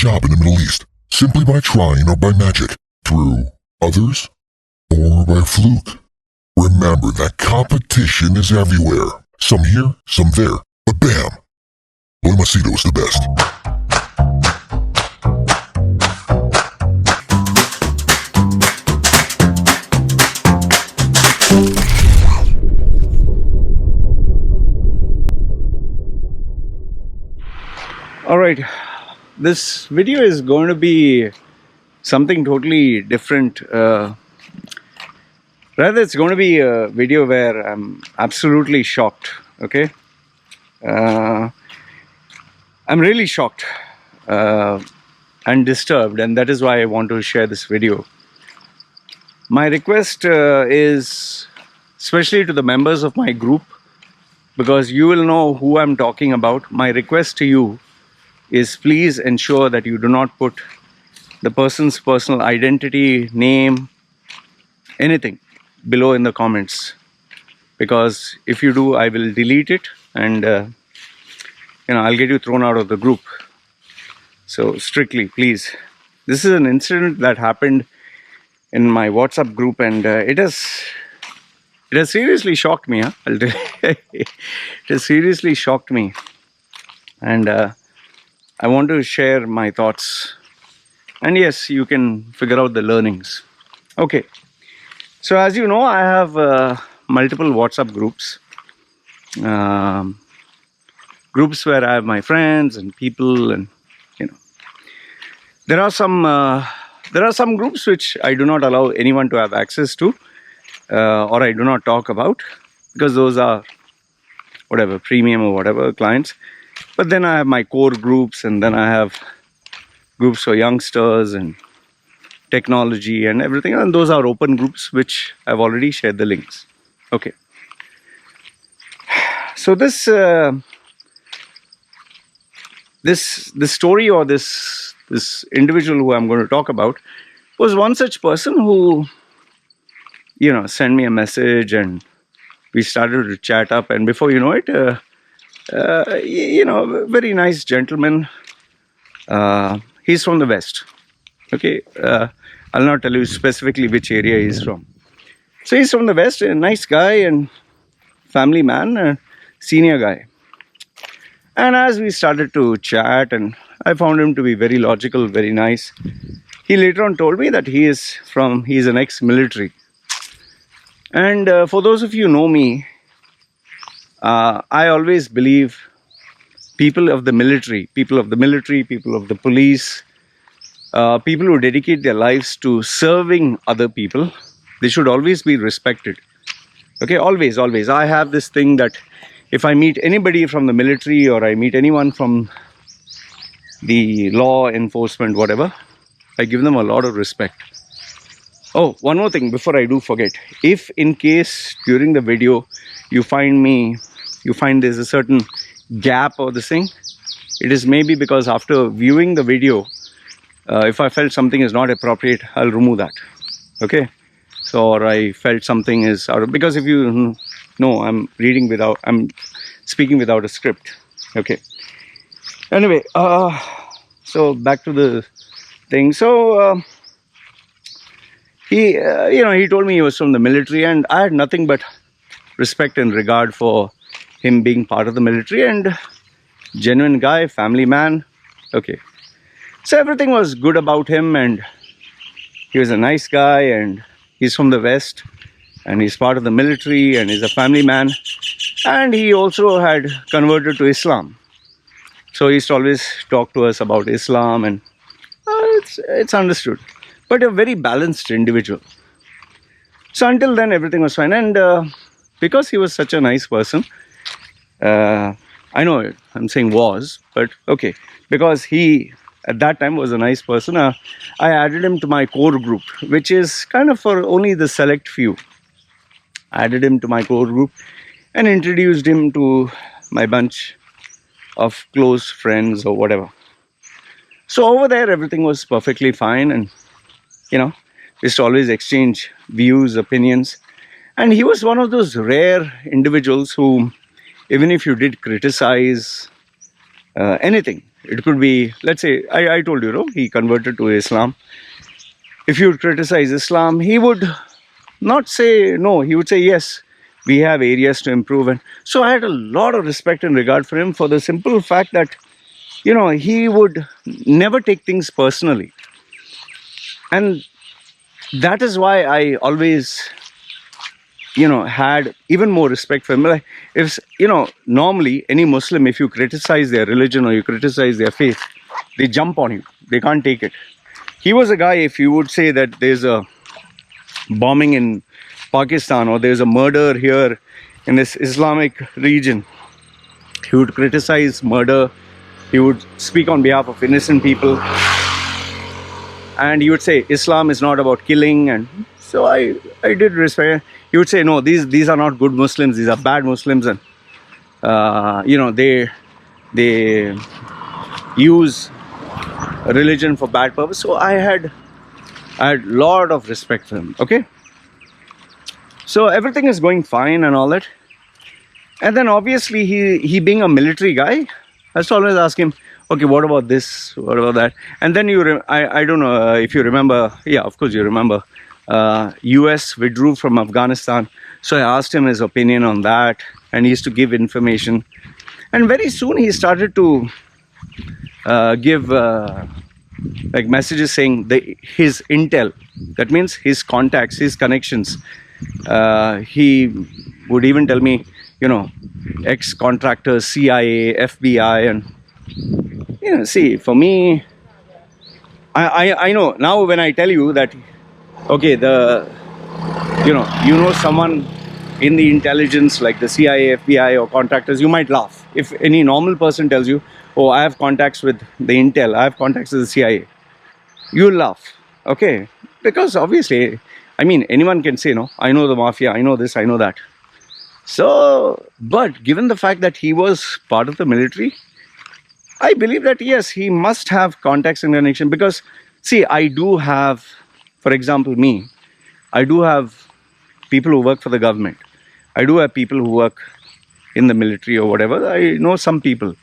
job in the Middle East simply by trying or by magic, through others, or by fluke. Remember that competition is everywhere. Some here, some there, but bam! Loy Machedo is the best. Alright, this video is going to be something totally different. Rather, it's going to be a video where I'm absolutely shocked, okay? I'm really shocked and disturbed, and that is why I want to share this video. My request is especially to the members of my group, because you will know who I'm talking about. My request to you is please ensure that you do not put the person's personal identity, name, anything below in the comments, because if you do, I will delete it and I'll get you thrown out of the group. So strictly, please. This is an incident that happened in my WhatsApp group, and it has seriously shocked me. I'll tell you. It has seriously shocked me, and I want to share my thoughts. And yes, you can figure out the learnings. Okay. So as you know, I have multiple WhatsApp groups. Groups where I have my friends and people, and there are some groups which I do not allow anyone to have access to, or I do not talk about, because those are whatever, premium or whatever clients. But then I have my core groups, and then I have groups for youngsters and technology and everything, and those are open groups which I've already shared the links. Okay. So this story, or this individual who I'm going to talk about, was one such person who sent me a message, and we started to chat up, and before you know it, very nice gentleman. He's from the West. Okay, I'll not tell you specifically which area he's from. So he's from the West, a nice guy and family man, a senior guy. And as we started to chat, and I found him to be very logical, very nice, he later on told me that he's an ex-military. And for those of you who know me, I always believe people of the military, people of the police, people who dedicate their lives to serving other people, they should always be respected. Okay, always. I have this thing that if I meet anybody from the military, or I meet anyone from the law enforcement, whatever, I give them a lot of respect. Oh, one more thing before I do forget. If in case during the video you find there's a certain gap or this thing, it is maybe because after viewing the video, if I felt something is not appropriate, I'll remove that. Okay? So, or I felt something is out of, because if you know, I'm speaking without a script. Okay. Anyway, so back to the thing. So, he told me he was from the military, and I had nothing but respect and regard for him being part of the military, and genuine guy, family man. Okay. So everything was good about him, and he was a nice guy, and he's from the West, and he's part of the military, and he's a family man, and he also had converted to Islam. So he used to always talk to us about Islam, and it's understood. But a very balanced individual. So until then, everything was fine. And because he was such a nice person, I know I'm saying was, but okay, because he at that time was a nice person, I added him to my core group, which is kind of for only the select few. I added him to my core group and introduced him to my bunch of close friends or whatever. So over there, everything was perfectly fine, and we used to always exchange views, opinions. And he was one of those rare individuals who, even if you did criticize anything, it could be, let's say, I told you, no, he converted to Islam. If you would criticize Islam, he would not say no, he would say yes, we have areas to improve. And so I had a lot of respect and regard for him, for the simple fact that, you know, he would never take things personally. And that is why I always, you know, had even more respect for him. Like, if, you know, normally any Muslim, if you criticize their religion or you criticize their faith, they jump on you, they can't take it. He was a guy, if you would say that there's a bombing in Pakistan or there's a murder here in this Islamic region, he would criticize murder, he would speak on behalf of innocent people, and he would say Islam is not about killing. And so I did respect. He would say, no, these are not good Muslims, these are bad Muslims, and you know, they use religion for bad purpose. So I had lot of respect for him. Okay, so everything is going fine and all that. And then obviously he being a military guy, I used to always ask him, okay, what about this, what about that? And then I don't know if you remember, yeah, of course you remember, US withdrew from Afghanistan. So I asked him his opinion on that, and he used to give information. And very soon he started to give like messages saying his intel, that means his contacts, his connections. He would even tell me, you know, ex-contractors, CIA, FBI, and, you know, see, for me, I know now when I tell you that, okay, you know someone in the intelligence like the CIA, FBI, or contractors, you might laugh. If any normal person tells you, oh, I have contacts with the intel, I have contacts with the CIA, you'll laugh, okay? Because obviously, I mean, anyone can say, no, I know the mafia, I know this, I know that. So, but given the fact that he was part of the military, I believe that yes, he must have contacts and connection. Because see, I do have, for example, me, I do have people who work for the government, I do have people who work in the military or whatever. I know some people.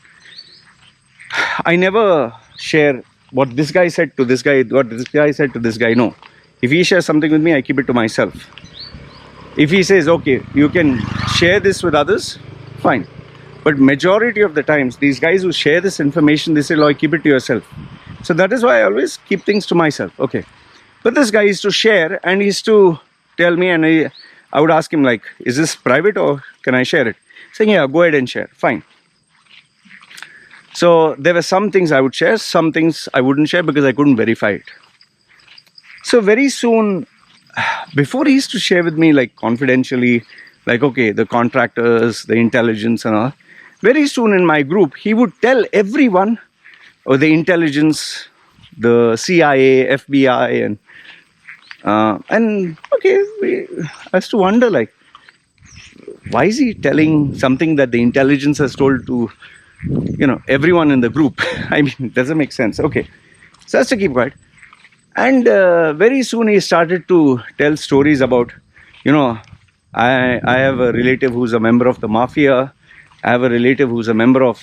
I never share what this guy said to this guy, what this guy said to this guy. No, if he shares something with me, I keep it to myself. If he says, okay, you can share this with others, fine. But majority of the times, these guys who share this information, they say, Loy, keep it to yourself. So that is why I always keep things to myself. Okay. But this guy used to share, and he used to tell me, and I would ask him, like, is this private or can I share it? Saying, yeah, go ahead and share. Fine. So there were some things I would share, some things I wouldn't share because I couldn't verify it. So very soon, before he used to share with me, like, confidentially, like, okay, the contractors, the intelligence and all, very soon in my group, he would tell everyone, or the intelligence, the CIA, FBI, and okay, I used to wonder, like, why is he telling something that the intelligence has told to, you know, everyone in the group? I mean, it doesn't make sense. Okay, so I has to keep quiet. And very soon he started to tell stories about, you know, I have a relative who's a member of the mafia. I have a relative who's a member of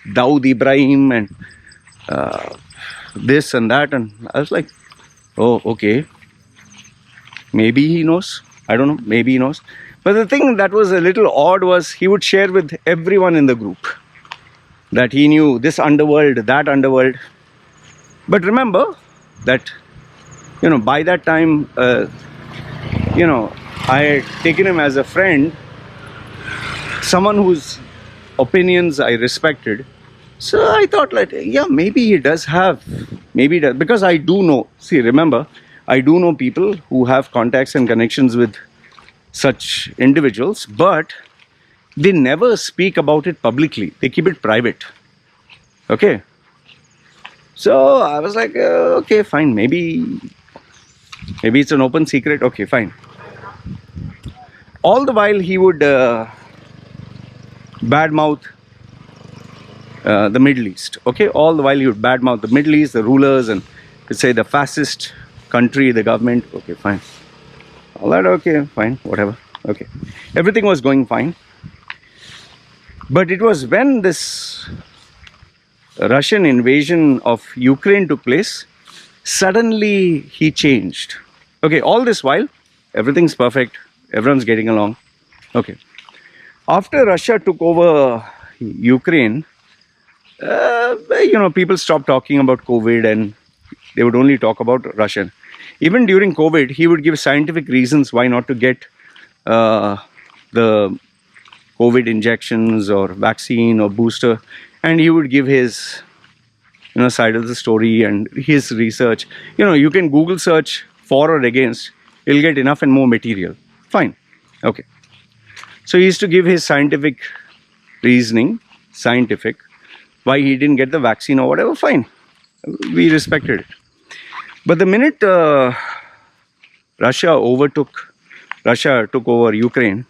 Dawood Ibrahim, and this and that. And I was like, oh, okay. Maybe he knows. I don't know. Maybe he knows. But the thing that was a little odd was he would share with everyone in the group that he knew this underworld, that underworld. But remember that, you know, by that time, you know, I had taken him as a friend, someone whose opinions I respected. So I thought, like, yeah, maybe he does have, maybe he does, because I do know, see, remember, I do know people who have contacts and connections with such individuals, but they never speak about it publicly. They keep it private. Okay. So I was like, okay, fine. Maybe it's an open secret. Okay, fine. All the while he would badmouth the Middle East. Okay, all the while he would badmouth the Middle East, the rulers, and say the fascist country, the government. Okay, fine. All that, okay, fine, whatever. Okay, everything was going fine. But it was when this Russian invasion of Ukraine took place, suddenly he changed. Okay, all this while, everything's perfect, everyone's getting along. Okay. After Russia took over Ukraine, people stopped talking about COVID and they would only talk about Russia. Even during COVID, he would give scientific reasons why not to get the COVID injections or vaccine or booster, and he would give his side of the story and his research. You can Google search for or against, you'll get enough and more material. Fine. Okay. So he used to give his scientific reasoning, why he didn't get the vaccine or whatever. Fine. We respected it. But the minute Russia took over Ukraine,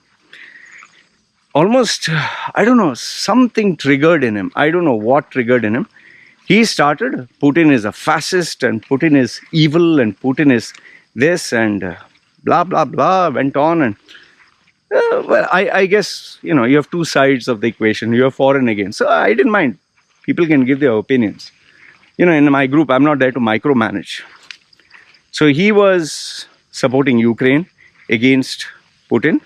almost, I don't know, something triggered in him. I don't know what triggered in him. He started, Putin is a fascist and Putin is evil and Putin is this and blah, blah, blah, went on. And well, I guess, you have two sides of the equation. You have for and against. So I didn't mind. People can give their opinions. In my group, I'm not there to micromanage. So he was supporting Ukraine against Putin.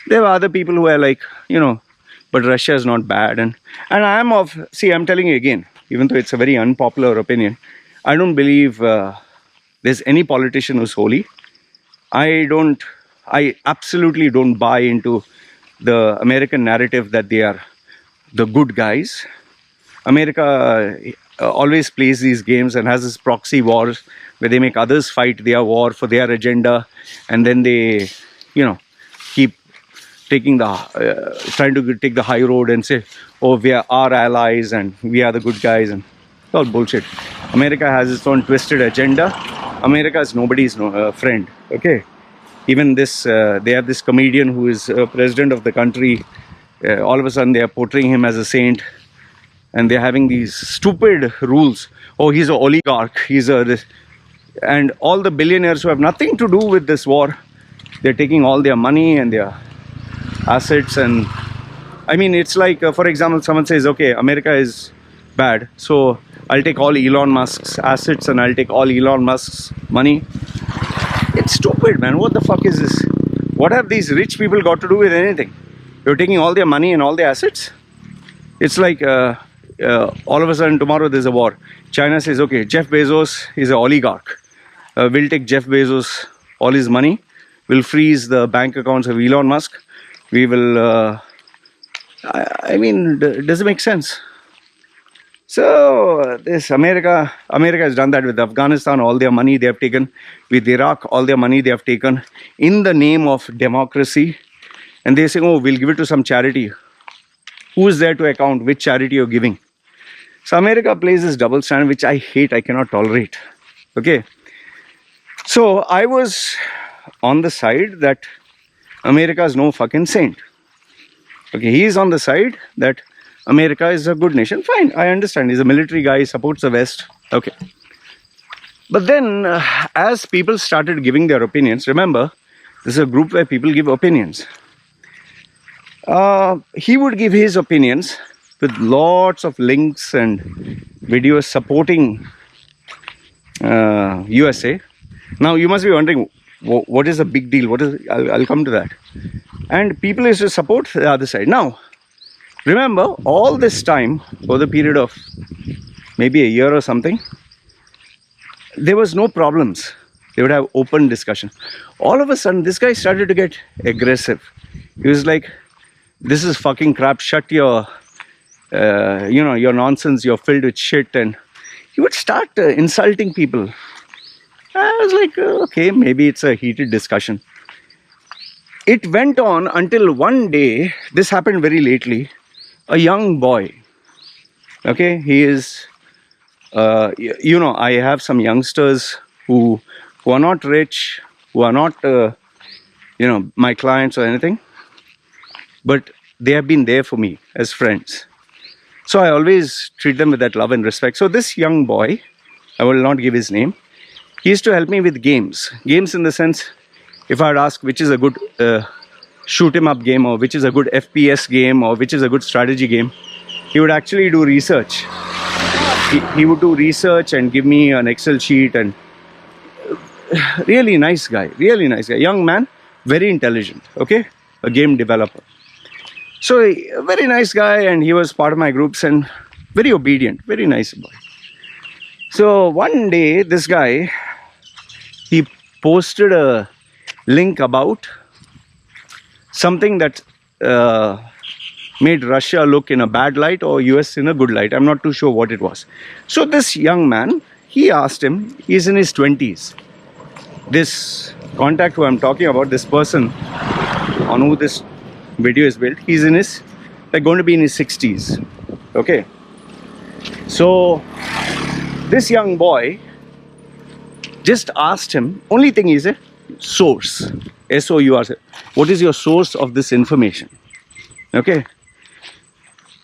There were other people who were like, but Russia is not bad. And I'm telling you again, even though it's a very unpopular opinion, I don't believe there's any politician who's holy. I absolutely don't buy into the American narrative that they are the good guys. America always plays these games and has this proxy wars where they make others fight their war for their agenda, and then they, keep taking trying to take the high road and say, oh, we are our allies and we are the good guys, and it's all bullshit. America has its own twisted agenda. America is nobody's friend. Okay. Even this, they have this comedian who is president of the country. All of a sudden, they are portraying him as a saint, and they're having these stupid rules. Oh, he's an oligarch. And all the billionaires who have nothing to do with this war, they're taking all their money and their assets. And I mean, it's like, for example, someone says, okay, America is bad, so I'll take all Elon Musk's assets and I'll take all Elon Musk's money. It's stupid, man. What the fuck is this? What have these rich people got to do with anything? You're taking all their money and all their assets? It's like all of a sudden tomorrow there's a war. China says, okay, Jeff Bezos is an oligarch. We'll take Jeff Bezos, all his money. We'll freeze the bank accounts of Elon Musk. We will... does it make sense? So this America has done that with Afghanistan. All their money they have taken. With Iraq, all their money they have taken in the name of democracy. And they say, oh, we'll give it to some charity. Who is there to account which charity you're giving? So America plays this double standard, which I hate, I cannot tolerate. Okay. So I was on the side that America is no fucking saint. Okay, he is on the side that America is a good nation. Fine, I understand. He's a military guy, he supports the West. Okay. But then, as people started giving their opinions, remember, this is a group where people give opinions. He would give his opinions with lots of links and videos supporting USA. Now, you must be wondering, what is the big deal? I'll come to that. And people used to support the other side. Now, remember, all this time, for the period of maybe a year or something, there was no problems. They would have open discussion. All of a sudden, this guy started to get aggressive. He was like, this is fucking crap. Shut your, your nonsense. You're filled with shit. And he would start insulting people. I was like, okay, maybe it's a heated discussion. It went on until one day, this happened very lately, a young boy, okay, he is, I have some youngsters who are not rich, who are not, my clients or anything, but they have been there for me as friends. So I always treat them with that love and respect. So this young boy, I will not give his name, he used to help me with games. Games in the sense, if I'd ask which is a good shoot 'em up game, or which is a good FPS game, or which is a good strategy game, he would actually do research he would do research and give me an Excel sheet, and really nice guy, young man, very intelligent, okay, a game developer. So a very nice guy, and he was part of my groups and very obedient, very nice boy. So one day this guy, he posted a link about something that made Russia look in a bad light or US in a good light. I'm not too sure what it was. So this young man, he asked him, he's in his 20s. This contact who I'm talking about, this person on who this video is built, he's in his, like, going to be in his 60s. Okay. So this young boy just asked him, only thing is a source, S-O-U-R, what is your source of this information? Okay.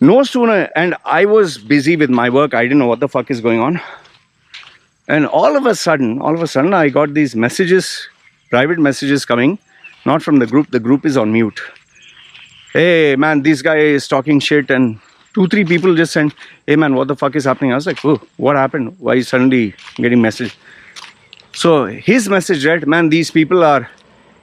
No sooner, and I was busy with my work, I didn't know what the fuck is going on. And all of a sudden, I got these messages, private messages coming, not from the group is on mute. Hey man, this guy is talking shit, and 2-3 people just sent, hey man, what the fuck is happening? I was like, oh, what happened? Why is suddenly getting message? So his message read, man, these people are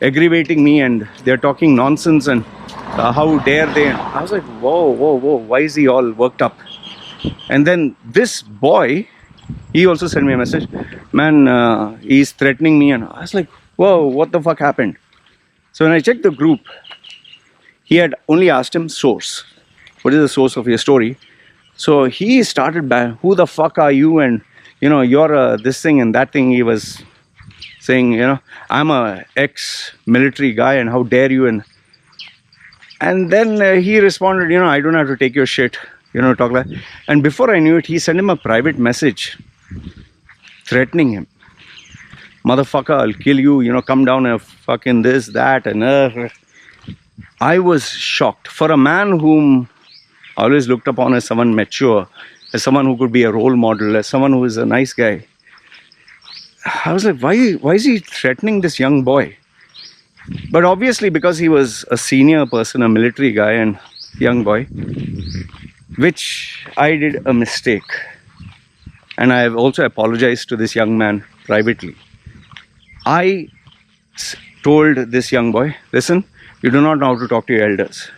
aggravating me and they're talking nonsense, and how dare they? I was like, whoa, why is he all worked up? And then this boy, he also sent me a message, man, he's threatening me, and I was like, whoa, what the fuck happened? So when I checked the group, he had only asked him source. What is the source of your story? So he started by, who the fuck are you? And you're this thing and that thing. He was saying, I'm a ex-military guy, and how dare you? And then he responded, I don't have to take your shit, talk like. And before I knew it, he sent him a private message threatening him. Motherfucker, I'll kill you, come down and fucking this, that, and I was shocked. For a man whom I always looked upon as someone mature, as someone who could be a role model, as someone who is a nice guy, I was like, why is he threatening this young boy? But obviously because he was a senior person, a military guy and young boy, which I did a mistake. And I have also apologized to this young man privately. I told this young boy, listen, you do not know how to talk to your elders.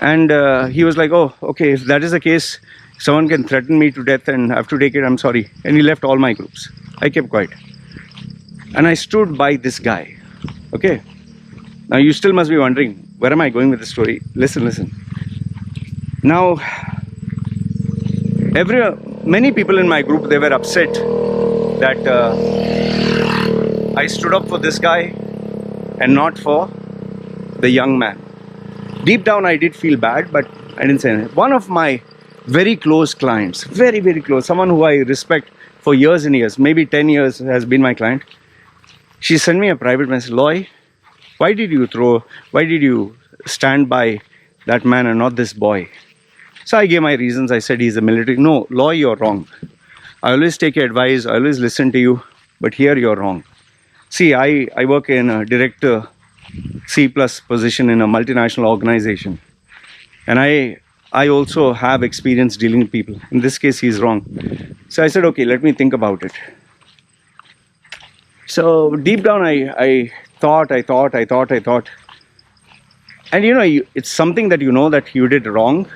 And he was like, oh, okay, if that is the case, someone can threaten me to death and I have to take it, I'm sorry. And he left all my groups. I kept quiet. And I stood by this guy. Okay. Now you still must be wondering, where am I going with the story? Listen. Now, many people in my group, they were upset that I stood up for this guy and not for the young man. Deep down I did feel bad, but I didn't say anything. One of my very close clients, very, very close, someone who I respect for years and years, maybe 10 years has been my client. She sent me a private message, Loy, why did you stand by that man and not this boy? So I gave my reasons. I said he's a military. No, Loy, you're wrong. I always take your advice, I always listen to you, but here you're wrong. See, I work in a director C+ position in a multinational organization. And I also have experience dealing with people. In this case, he's wrong. So I said, okay, let me think about it. So deep down, I thought. And it's something that that you did wrong,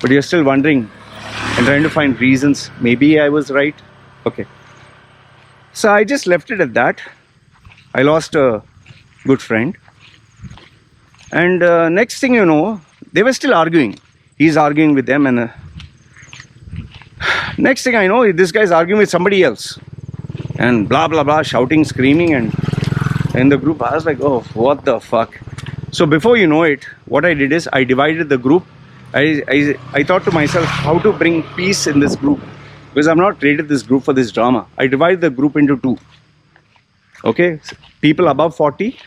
but you're still wondering and trying to find reasons. Maybe I was right. Okay. So I just left it at that. I lost a good friend. And next thing you know, they were still arguing. He's arguing with them, and next thing I know, this guy's arguing with somebody else. And blah, blah, blah, shouting, screaming, and in the group, I was like, oh, what the fuck? So before you know it, what I did is I divided the group. I thought to myself, how to bring peace in this group? Because I've not created this group for this drama. I divided the group into 2. Okay? People above 40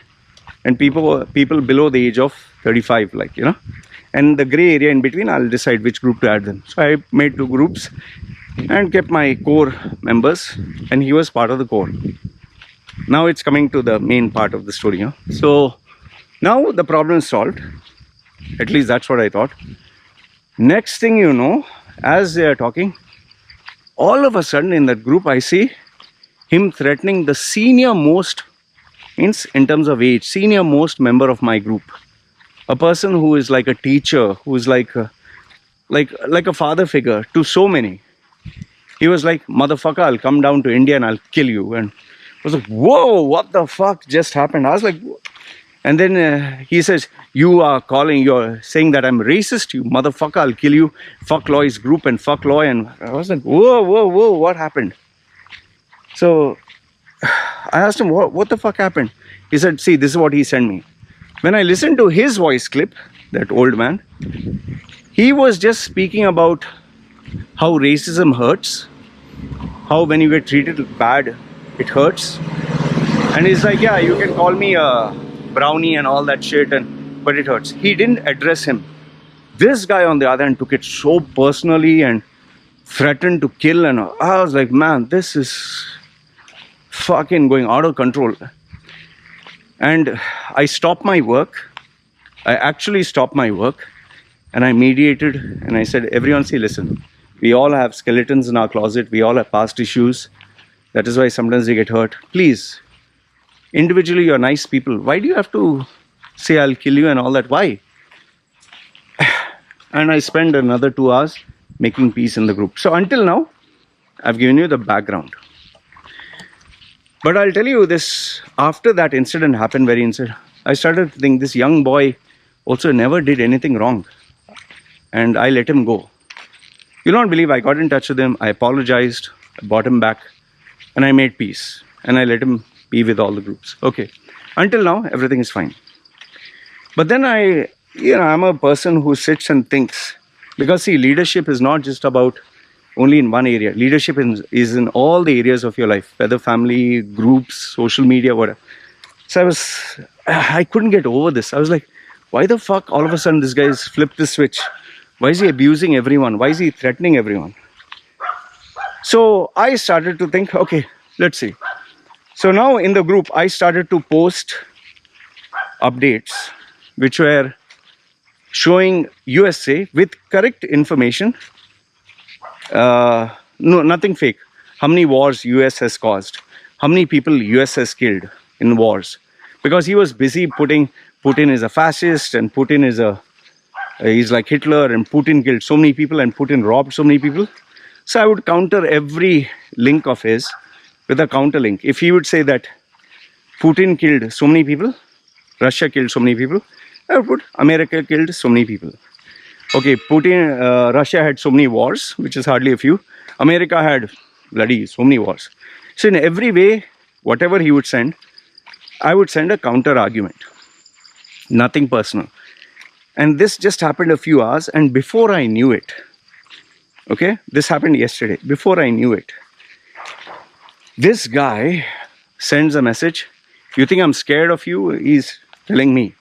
and people below the age of 35, and the gray area in between, I'll decide which group to add them. So I made 2 groups and kept my core members, and he was part of the core. Now it's coming to the main part of the story. So now the problem is solved. At least that's what I thought. Next thing you know, as they are talking, all of a sudden in that group, I see him threatening the senior most, means in terms of age, senior most member of my group. A person who is like a teacher, who is like a father figure to so many. He was like, motherfucker, I'll come down to India and I'll kill you. And I was like, whoa, what the fuck just happened? I was like, and then he says, you're saying that I'm racist, you motherfucker, I'll kill you. Fuck Loy's group and fuck Loy. And I was like, whoa, what happened? So I asked him, what the fuck happened? He said, see, this is what he sent me. When I listened to his voice clip, that old man, he was just speaking about how racism hurts, how when you get treated bad, it hurts. And he's like, yeah, you can call me a brownie and all that shit, but it hurts. He didn't address him. This guy on the other hand took it so personally and threatened to kill. And I was like, man, this is fucking going out of control. And I stopped my work. I actually stopped my work and I mediated and I said, everyone, see, listen, we all have skeletons in our closet. We all have past issues. That is why sometimes we get hurt. Please, individually, you're nice people. Why do you have to say I'll kill you and all that? Why? And I spent another 2 hours making peace in the group. So until now, I've given you the background. But I'll tell you this, after that incident happened, I started to think this young boy also never did anything wrong. And I let him go. You'll not believe, I got in touch with him, I apologized, I brought him back, and I made peace. And I let him be with all the groups. Okay. Until now, everything is fine. But then I'm a person who sits and thinks. Because see, leadership is not just about only in one area. Leadership is in all the areas of your life, whether family, groups, social media, whatever. So I couldn't get over this. I was like, why the fuck all of a sudden this guy's flipped the switch? Why is he abusing everyone? Why is he threatening everyone? So I started to think, okay, let's see. So now in the group, I started to post updates which were showing USA with correct information. No, nothing fake. How many wars US has caused? How many people US has killed in wars? Because he was busy putting Putin is a fascist and Putin is he's like Hitler and Putin killed so many people and Putin robbed so many people. So I would counter every link of his with a counter link. If he would say that Putin killed so many people, Russia killed so many people, I would put America killed so many people. Okay, Russia had so many wars, which is hardly a few. America had bloody so many wars. So in every way, whatever he would send, I would send a counter argument. Nothing personal. And this just happened a few hours, and before I knew it, okay, this happened yesterday, before I knew it, this guy sends a message, you think I'm scared of you? He's telling me.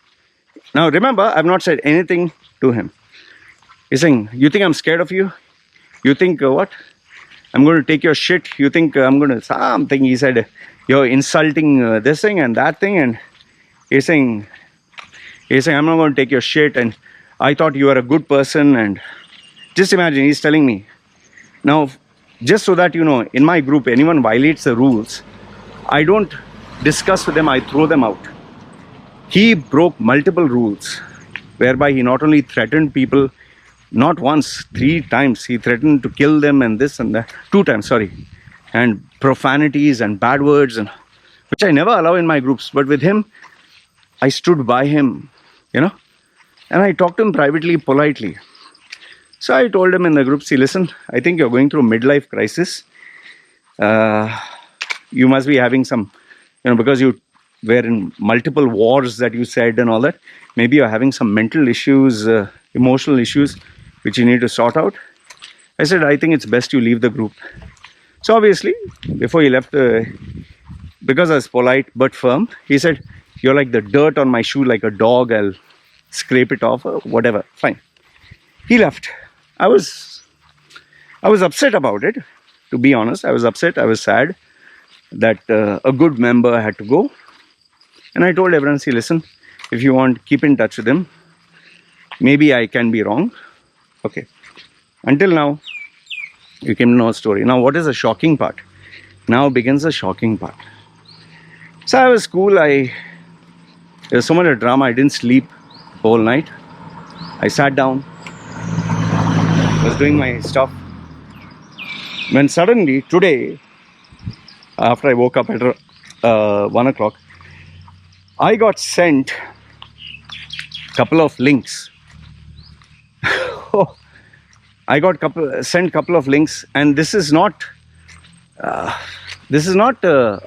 Now remember, I've not said anything to him. He's saying, you think I'm scared of you? You think what? I'm going to take your shit. You think I'm going to something? He said, you're insulting this thing and that thing. And he's saying, I'm not going to take your shit. And I thought you were a good person. And just imagine, he's telling me. Now, just so that you know, in my group, anyone violates the rules, I don't discuss with them, I throw them out. He broke multiple rules, whereby he not only threatened people, not once, 3 times, he threatened to kill them and this and that, 2 times, sorry, and profanities and bad words, and which I never allow in my groups. But with him, I stood by him, and I talked to him privately, politely. So I told him in the group, see, listen, I think you're going through a midlife crisis. You must be having some, because you were in multiple wars that you said and all that. Maybe you're having some mental issues, emotional issues, which you need to sort out. I said, I think it's best you leave the group. So obviously, before he left, because I was polite but firm, he said, you're like the dirt on my shoe, like a dog, I'll scrape it off or whatever. Fine. He left. I was upset about it, to be honest. I was upset. I was sad that a good member had to go. And I told everyone, see, listen, if you want, keep in touch with him. Maybe I can be wrong. Okay. Until now, You came to know a story. Now, what is the shocking part? Now begins the shocking part. So I was cool. There was so much of drama. I didn't sleep the whole night. I sat down, was doing my stuff. When suddenly, today, after I woke up at 1 o'clock, I got sent a couple of links. I got sent couple of links, and this is not a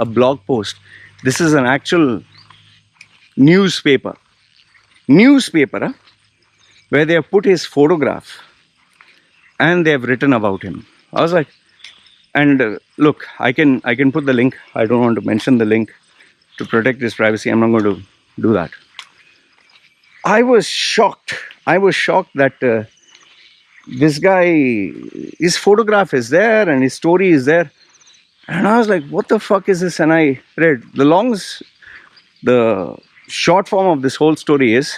blog post. This is an actual newspaper, huh? Where they have put his photograph and they have written about him. I was like, and look, I can put the link. I don't want to mention the link to protect his privacy. I'm not going to do that. I was shocked. That this guy, his photograph is there and his story is there. And I was like, what the fuck is this? And I read the short form of this whole story is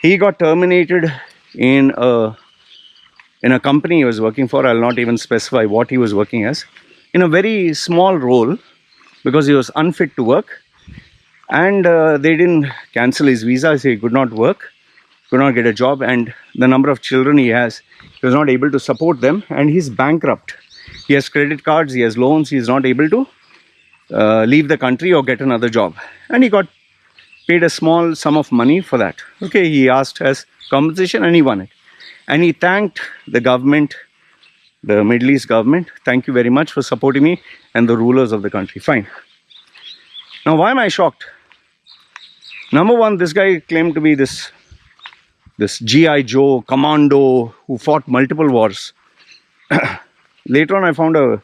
he got terminated in a company he was working for. I'll not even specify what he was working as, in a very small role, because he was unfit to work. And they didn't cancel his visa, so he could not work, could not get a job. And the number of children he has, he was not able to support them, and he's bankrupt. He has credit cards, he has loans, he is not able to leave the country or get another job. And he got paid a small sum of money for that. Okay, he asked as compensation and he won it. And he thanked the government, the Middle East government. Thank you very much for supporting me and the rulers of the country. Fine. Now, why am I shocked? Number one, this guy claimed to be this G.I. Joe commando who fought multiple wars. Later on, I found a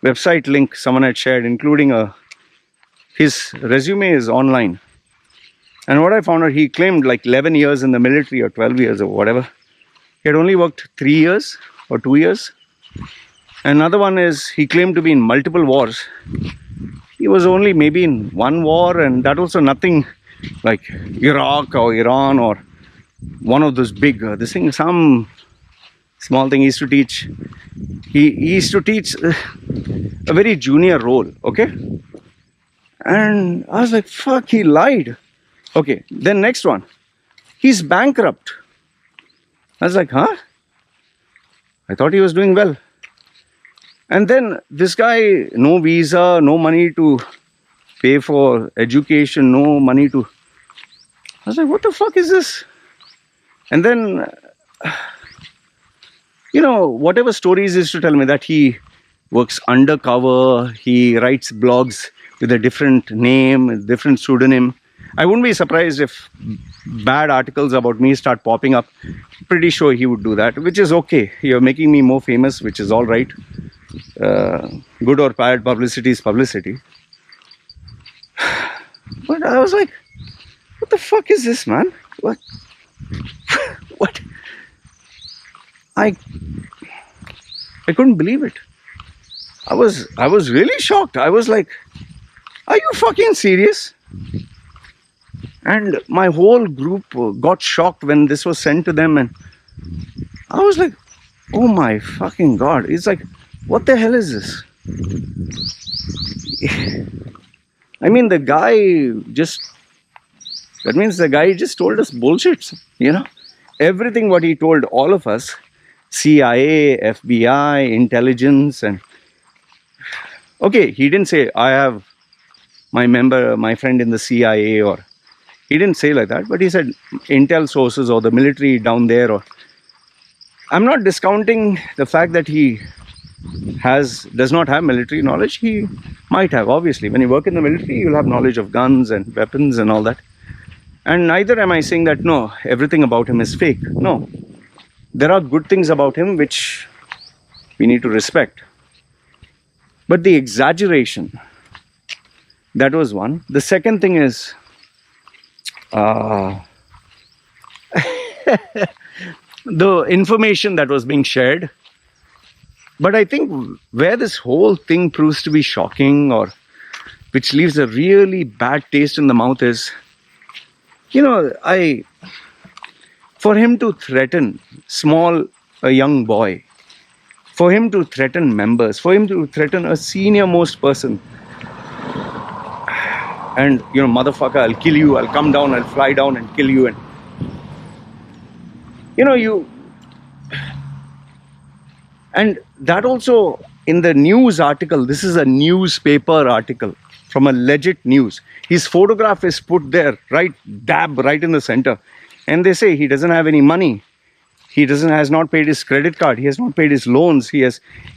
website link someone had shared, including his resume is online. And what I found out, he claimed like 11 years in the military or 12 years or whatever. He had only worked 3 years or 2 years. Another one is he claimed to be in multiple wars. He was only maybe in one war, and that also nothing like Iraq or Iran or one of those big, some small thing he used to teach. He used to teach a very junior role, okay? And I was like, fuck, he lied. Okay, then next one. He's bankrupt. I was like, huh? I thought he was doing well. And then this guy, no visa, no money to pay for education, no money to... I was like, what the fuck is this? And then, whatever stories he used to tell me, that he works undercover, he writes blogs with a different name, a different pseudonym. I wouldn't be surprised if bad articles about me start popping up. Pretty sure he would do that, which is okay. You're making me more famous, which is all right. Good or bad publicity is publicity. But I was like, what the fuck is this, man? What? What? I couldn't believe it. I was really shocked. I was like, are you fucking serious? And my whole group got shocked when this was sent to them, and I was like, oh my fucking God. It's like, what the hell is this? I mean, that means the guy just told us bullshit, Everything what he told all of us, CIA, FBI, intelligence, and... Okay, he didn't say, I have my friend in the CIA, or... He didn't say like that, but he said intel sources or the military down there. Or I'm not discounting the fact that he does not have military knowledge. He might have, obviously. When you work in the military, you'll have knowledge of guns and weapons and all that. And neither am I saying that, no, everything about him is fake. No. There are good things about him which we need to respect. But the exaggeration, that was one. The second thing is... the information that was being shared. But I think where this whole thing proves to be shocking, or which leaves a really bad taste in the mouth, is, for him to threaten a young boy, For him to threaten members, for him to threaten a senior most person, and motherfucker, I'll kill you, I'll come down, I'll fly down and kill you. And and that also in the news article, this is a newspaper article from a legit news, his photograph is put there, right dab right in the center, and they say he doesn't have any money, he has not paid his credit card, he has not paid his loans, he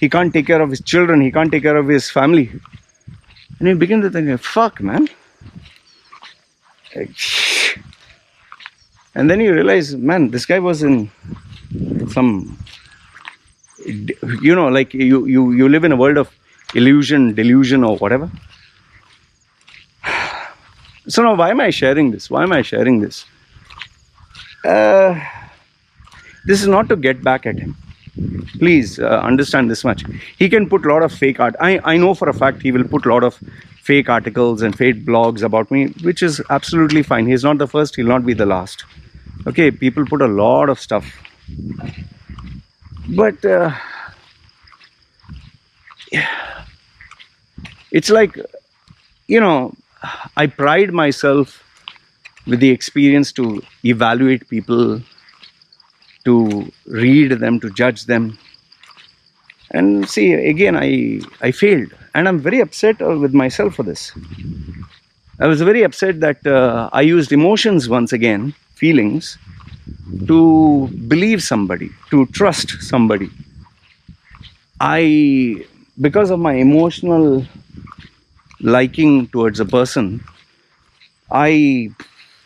can't take care of his children, he can't take care of his family. And you begin to think, fuck, man. And then you realize, man, this guy was in some, like you live in a world of illusion, delusion, or whatever. So now, why am I sharing this? This is not to get back at him. Please understand this much. He can put a lot of fake art. I know for a fact he will put a lot of fake articles and fake blogs about me, which is absolutely fine. He's not the first, he'll not be the last. Okay, people put a lot of stuff. But it's like, I pride myself with the experience to evaluate people, to read them, to judge them. And see, again, I failed. And I'm very upset with myself for this. I was very upset that I used emotions once again, feelings, to believe somebody, to trust somebody. Because of my emotional liking towards a person, I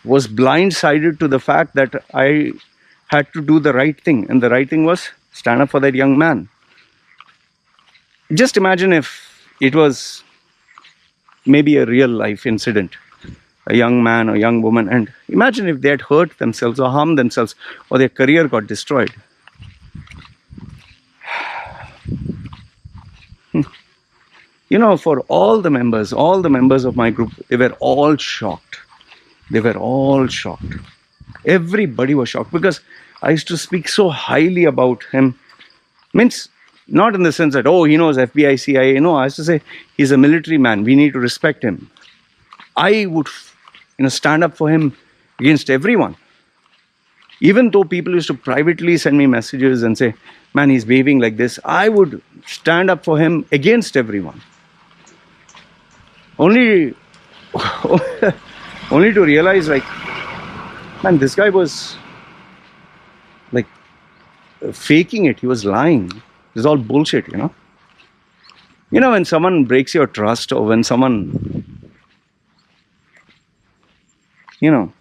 was blindsided to the fact that I had to do the right thing. And the right thing was stand up for that young man. Just imagine if it was maybe a real life incident, a young man or young woman, and imagine if they had hurt themselves or harmed themselves or their career got destroyed. For all the members of my group, they were all shocked. Everybody was shocked because I used to speak so highly about him. Means, not in the sense that, he knows FBI, CIA. No, I used to say, he's a military man. We need to respect him. I would, stand up for him against everyone. Even though people used to privately send me messages and say, man, he's behaving like this, I would stand up for him against everyone. Only to realize, like, man, this guy was like faking it. He was lying. It's all bullshit, when someone breaks your trust, or when someone, and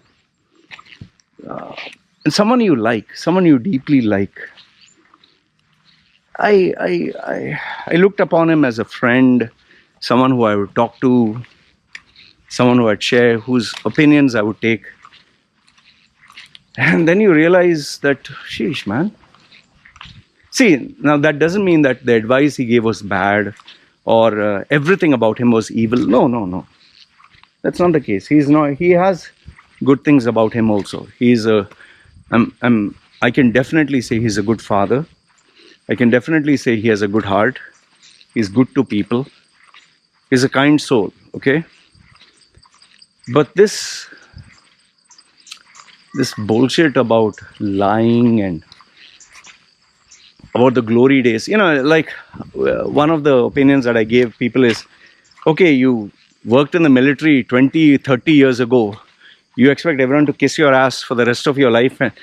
someone you like, someone you deeply like, I looked upon him as a friend, someone who I would talk to, someone who I'd share, whose opinions I would take. And then you realize that, sheesh, man. See, now that doesn't mean that the advice he gave was bad or everything about him was evil. No. That's not the case. He has good things about him also. I can definitely say he's a good father. I can definitely say he has a good heart. He's good to people. He's a kind soul, okay? But this bullshit about lying and about the glory days, like one of the opinions that I gave people is, okay, you worked in the military 20, 30 years ago. You expect everyone to kiss your ass for the rest of your life and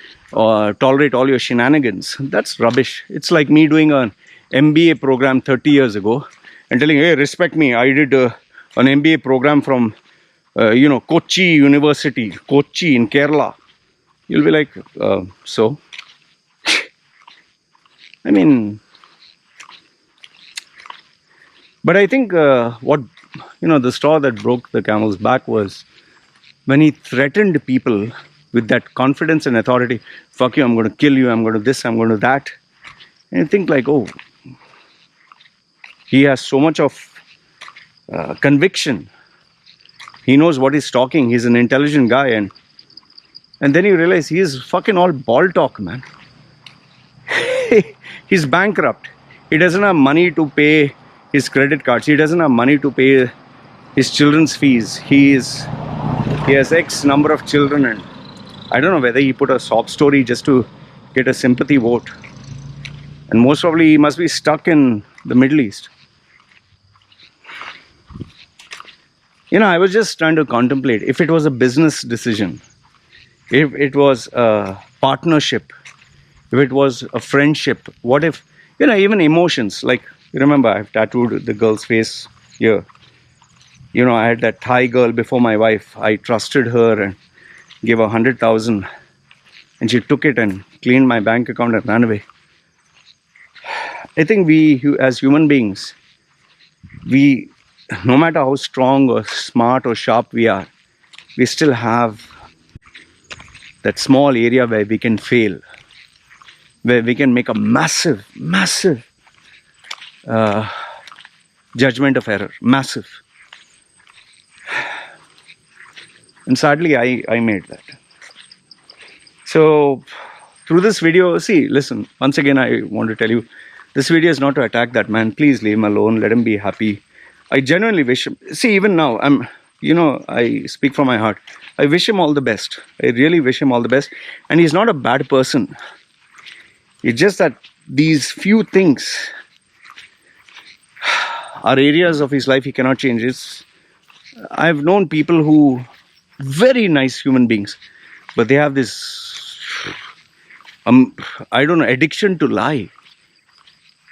tolerate all your shenanigans. That's rubbish. It's like me doing an MBA program 30 years ago and telling, hey, respect me. I did an MBA program from, Kochi University, Kochi in Kerala. You'll be like, so? I mean, but I think what, the straw that broke the camel's back was when he threatened people with that confidence and authority. Fuck you, I'm going to kill you, I'm going to this, I'm going to that. And you think like, oh, he has so much of conviction. He knows what he's talking. He's an intelligent guy. And then you realize he is fucking all ball talk, man. He's bankrupt. He doesn't have money to pay his credit cards. He doesn't have money to pay his children's fees. He has X number of children, and I don't know whether he put a sob story just to get a sympathy vote. And most probably he must be stuck in the Middle East. I was just trying to contemplate if it was a business decision, if it was a partnership, if it was a friendship, what if, even emotions, like, you remember I've tattooed the girl's face here. I had that Thai girl before my wife. I trusted her and gave her 100,000, and she took it and cleaned my bank account and ran away. I think we, as human beings, no matter how strong or smart or sharp we are, we still have that small area where we can fail, where we can make a massive judgment of error, massive. And sadly, I made that. So through this video, listen, once again, I want to tell you, this video is not to attack that man. Please leave him alone. Let him be happy. I genuinely wish him, even now, I speak from my heart. I wish him all the best. I really wish him all the best. And he's not a bad person. It's just that these few things are areas of his life he cannot change. I've known people who, very nice human beings, but they have this, I don't know, addiction to lie.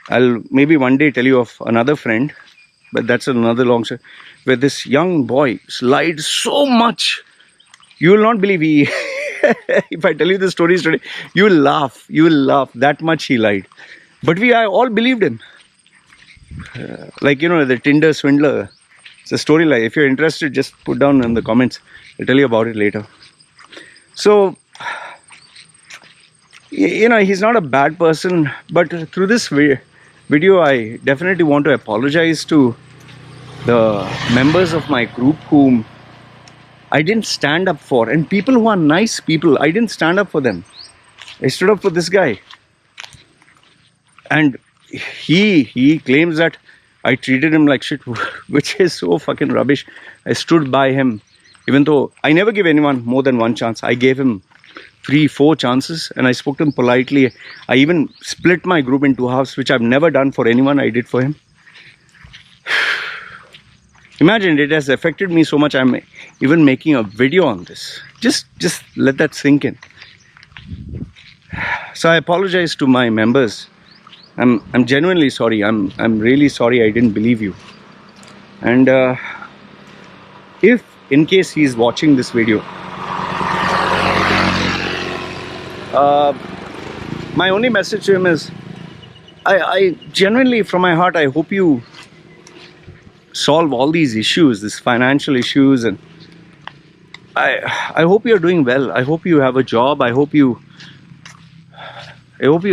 I'll maybe one day tell you of another friend, but that's another long story, where this young boy lied so much. You will not believe he, if I tell you the stories today, you will laugh. That much he lied. But I all believed him. Like, the Tinder swindler. It's a story like, if you're interested, just put down in the comments. I'll tell you about it later. So, he's not a bad person, but through this video, I definitely want to apologize to the members of my group whom I didn't stand up for, and people who are nice people, I didn't stand up for them. I stood up for this guy, and he claims that I treated him like shit, which is so fucking rubbish. I stood by him, even though I never give anyone more than one chance. I gave him 3-4 chances, and I spoke to him politely. I even split my group into halves, which I've never done for anyone. I did for him. Imagine, it has affected me so much. I'm even making a video on this. Just let that sink in. So I apologize to my members. I'm genuinely sorry. I'm really sorry I didn't believe you. And if in case he's watching this video, my only message to him is, I genuinely, from my heart, I hope you solve all these issues, these financial issues, and I hope you're doing well. I hope you have a job. I hope you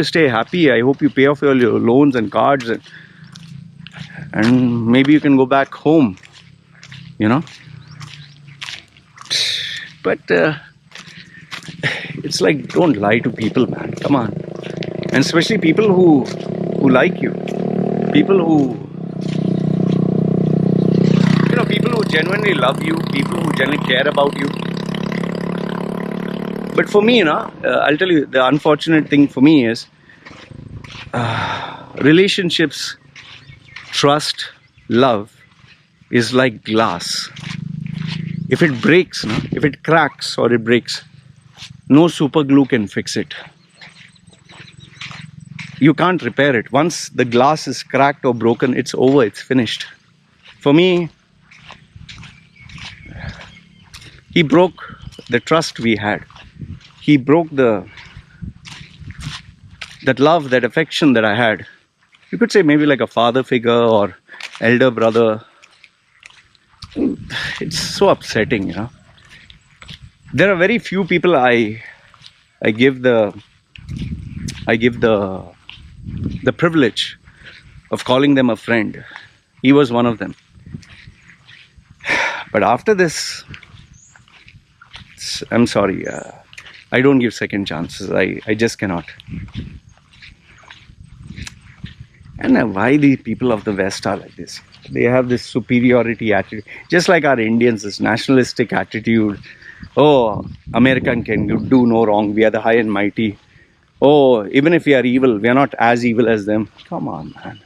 stay happy. I hope you pay off all your loans and cards, and maybe you can go back home, But it's like, don't lie to people, man. Come on. And especially people who like you, people who genuinely love you, people who genuinely care about you. But for me, I'll tell you, the unfortunate thing for me is relationships, trust, love is like glass. If it breaks, if it cracks or it breaks, no super glue can fix it. You can't repair it. Once the glass is cracked or broken, it's over, it's finished. For me, he broke the trust we had. He broke that love, that affection that I had. You could say maybe like a father figure or elder brother. It's so upsetting, There are very few people I give the privilege of calling them a friend. He was one of them. But after this, I'm sorry, I don't give second chances. I just cannot. And why the people of the West are like this? They have this superiority attitude, just like our Indians, this nationalistic attitude. Oh, American can do no wrong. We are the high and mighty. Oh, even if we are evil, we are not as evil as them. Come on, man.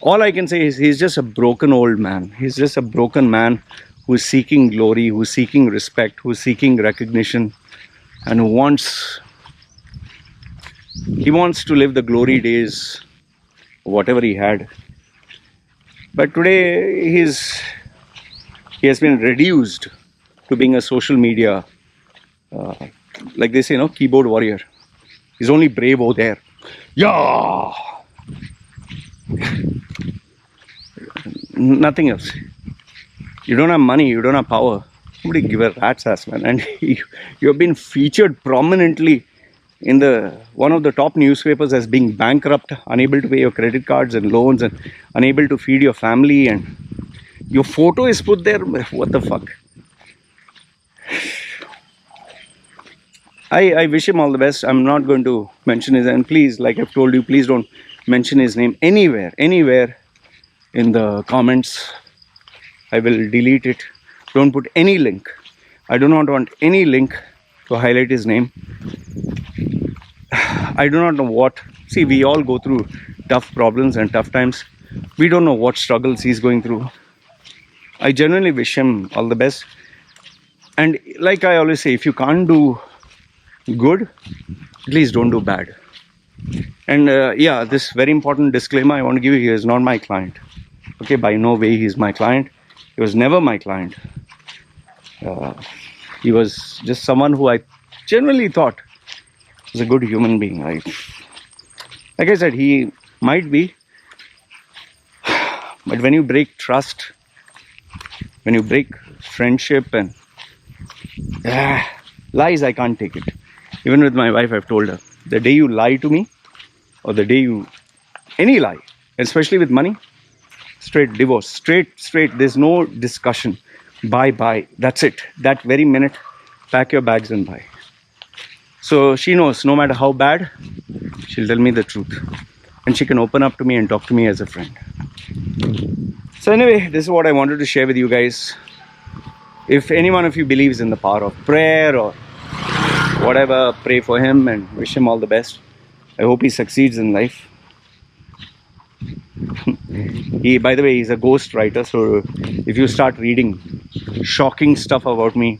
All I can say is he's just a broken old man. He's just a broken man who's seeking glory, who's seeking respect, who's seeking recognition, and who wants to live the glory days, whatever he had. But today he has been reduced to being a social media, like they say, keyboard warrior. He's only brave over there. Yeah. Nothing else. You don't have money, you don't have power. Nobody give a rat's ass, man. And you have been featured prominently in one of the top newspapers as being bankrupt, unable to pay your credit cards and loans, and unable to feed your family, and your photo is put there. What the fuck? I wish him all the best. I'm not going to mention his name. Please, like I've told you, please don't mention his name anywhere in the comments. I will delete it. Don't put any link. I do not want any link to highlight his name. I do not know what. See, we all go through tough problems and tough times. We don't know what struggles he's going through. I genuinely wish him all the best. And like I always say, if you can't do good, at least don't do bad. And yeah, this very important disclaimer I want to give you: he is not my client. Okay, by no way he is my client. He was never my client. He was just someone who I generally thought was a good human being. Right? Like I said, he might be, but when you break trust, when you break friendship, and lies, I can't take it. Even with my wife, I've told her, the day you lie to me, or the day any lie, especially with money, straight divorce, straight, there's no discussion. Bye, that's it. That very minute, pack your bags and bye. So she knows, no matter how bad, she'll tell me the truth. And she can open up to me and talk to me as a friend. So anyway, this is what I wanted to share with you guys. If any one of you believes in the power of prayer or whatever, pray for him and wish him all the best. I hope he succeeds in life. By the way, he's a ghost writer, so if you start reading shocking stuff about me,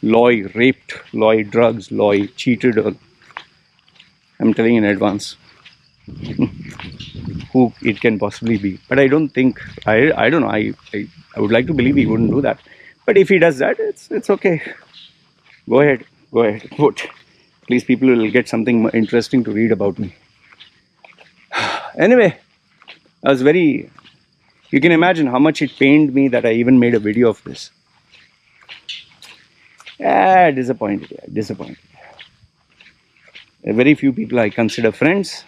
Loy raped, Loy drugs, Loy cheated, I'm telling you in advance who it can possibly be. But I don't think, I don't know, I would like to believe he wouldn't do that. But if he does that, it's okay. Go ahead, vote. At least people will get something interesting to read about me. Anyway, you can imagine how much it pained me that I even made a video of this. Disappointed. Very few people I consider friends.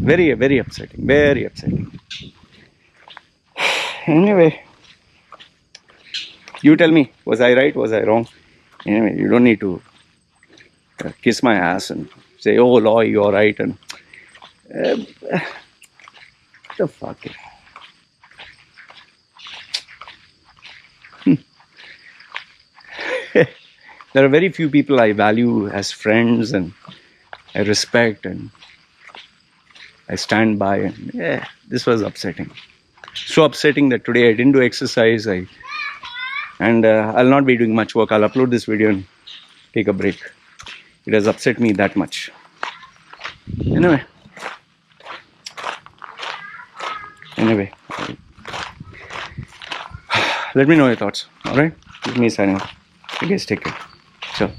Very upsetting. Anyway, you tell me, was I right, was I wrong? Anyway, you don't need to kiss my ass and say, oh, Loy, you're right. And what the fuck? There are very few people I value as friends and I respect and I stand by. And this was upsetting. So upsetting that today I didn't do exercise. And I'll not be doing much work. I'll upload this video and take a break. It has upset me that much. Anyway, let me know your thoughts. Alright? Give me a sign off. You guys take care. Sure.